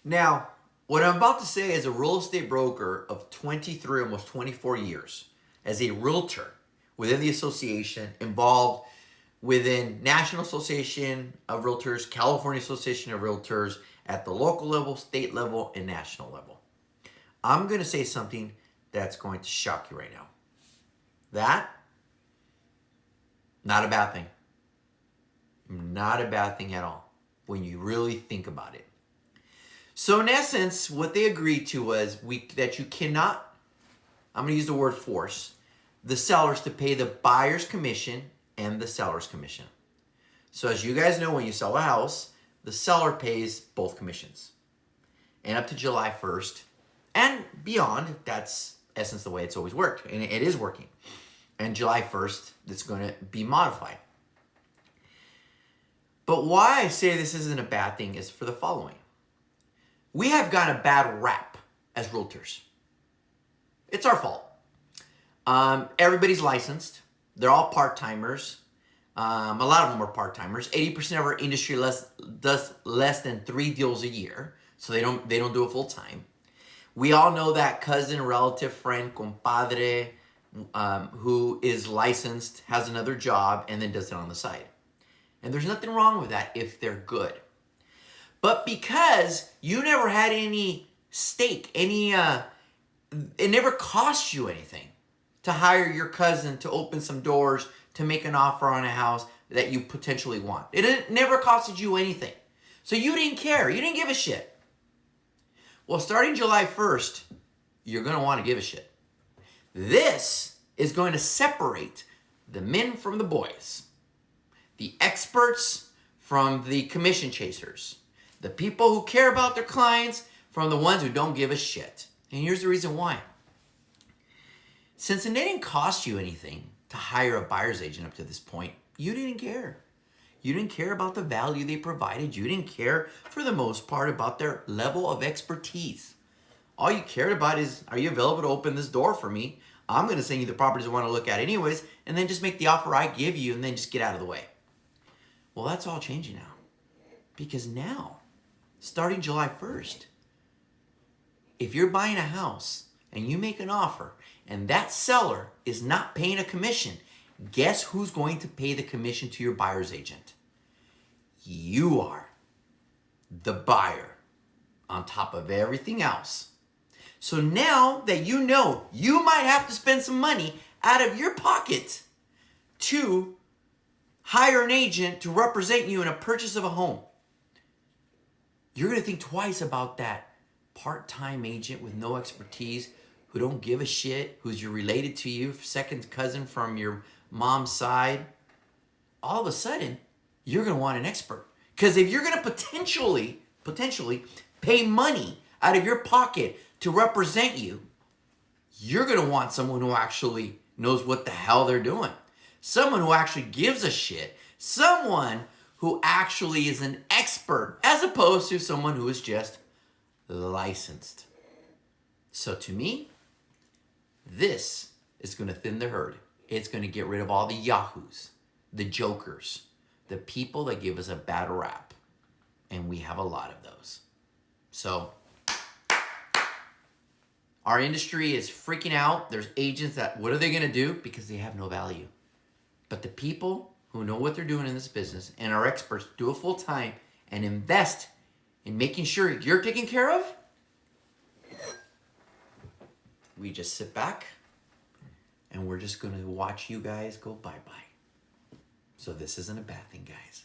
Now, what I'm about to say is a real estate broker of 23, almost 24 years, as a realtor within the association, involved within National Association of Realtors, California Association of Realtors, at the local level, state level, and national level. I'm going to say something that's going to shock you right now. That, not a bad thing. Not a bad thing at all when you really think about it. So in essence, what they agreed to was that you cannot, I'm going to use the word force, the sellers to pay the buyer's commission and the seller's commission. So as you guys know, when you sell a house, the seller pays both commissions. And up to July 1st and beyond, that's essence the way it's always worked. And it is working. And July 1st, it's going to be modified. But why I say this isn't a bad thing is for the following. We have gotten a bad rap as realtors. It's our fault. Everybody's licensed. They're all part-timers. A lot of them are part-timers. 80% of our industry does less than 3 deals a year. So they don't do it full-time. We all know that cousin, relative, friend, compadre, who is licensed, has another job, and then does it on the side. And there's nothing wrong with that if they're good. But because you never had any stake, it never cost you anything to hire your cousin to open some doors, to make an offer on a house that you potentially want. It never costed you anything. So you didn't care. You didn't give a shit. Well, starting July 1st, you're going to want to give a shit. This is going to separate the men from the boys, the experts from the commission chasers, the people who care about their clients from the ones who don't give a shit. And here's the reason why. Since it didn't cost you anything to hire a buyer's agent up to this point, you didn't care. You didn't care about the value they provided. You didn't care, for the most part, about their level of expertise. All you cared about is, are you available to open this door for me? I'm going to send you the properties I want to look at anyways, and then just make the offer I give you, and then just get out of the way. Well, that's all changing now. Because now, starting July 1st, if you're buying a house and you make an offer and that seller is not paying a commission, guess who's going to pay the commission to your buyer's agent? You are the buyer on top of everything else. So now that you know you might have to spend some money out of your pocket to hire an agent to represent you in a purchase of a home, you're going to think twice about that part-time agent with no expertise, who don't give a shit, who's related to you, second cousin from your mom's side. All of a sudden, you're going to want an expert. Because if you're going to potentially pay money out of your pocket to represent you, you're going to want someone who actually knows what the hell they're doing. Someone who actually gives a shit. Someone who actually is an expert, as opposed to someone who is just licensed. So to me, this is going to thin the herd. It's going to get rid of all the yahoos, the jokers, the people that give us a bad rap. And we have a lot of those. So our industry is freaking out. There's agents that, what are they going to do? Because they have no value. But the people who know what they're doing in this business and are experts, do it full time and invest in making sure you're taken care of, we just sit back and we're just going to watch you guys go bye-bye. So this isn't a bad thing, guys.